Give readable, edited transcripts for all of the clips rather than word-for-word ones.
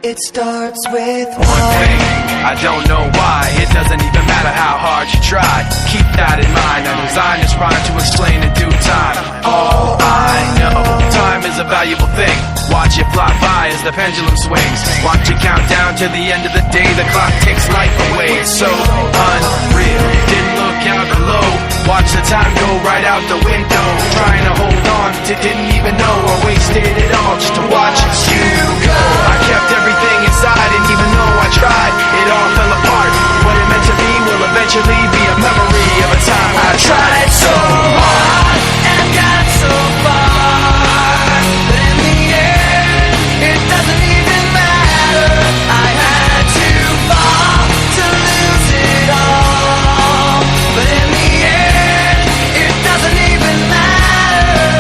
It starts with one thing, I don't know why. It doesn't even matter how hard you try. Keep that in mind. I designed this rhyme to explain in due time. All I know, time is a valuable thing. Watch it fly by as the pendulum swings. Watch it count down to the end of the day. The clock takes life away. It's so unreal. Didn't look out below. Watch the time go right out the window. Trying to hold on to didn't even know I wasted it all just to watch you go. I kept everything inside, and even though I tried, it all fell apart. What it meant to me will eventually be a memory of a time I tried so hard and got so far, but in the end, it doesn't even matter. I had to fall to lose it all, but in the end, it doesn't even matter.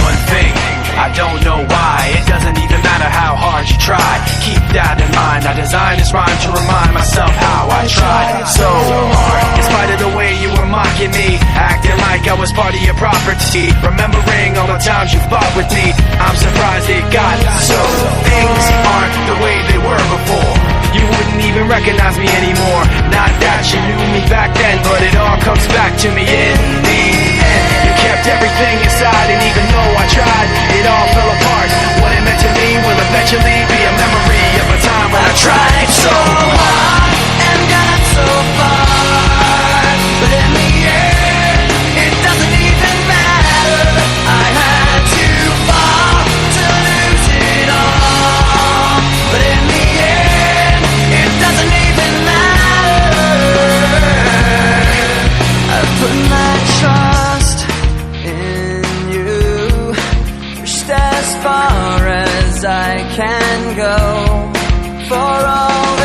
One thing, I don't know why. It doesn't even matter how hard you try. Keep that in mind. I designed this rhyme to remind myself how I tried so hard. In spite of the way you were mocking me, acting like I was part of your property, remembering all the times you fought with me, I'm surprised it got so. Things aren't the way they were before. You wouldn't even recognize me anymore. Not that you knew me back then, but it all comes back to me in the end. You kept everything inside, and even though I tried, it all fell apart. What it meant to me will eventually be a memory of a time when I tried so hard and got so far, but in the end, it doesn't even matter. I had to fall to lose it all, but in the end, it doesn't even matter. I put my trust in you, pushed as far as I can go, for all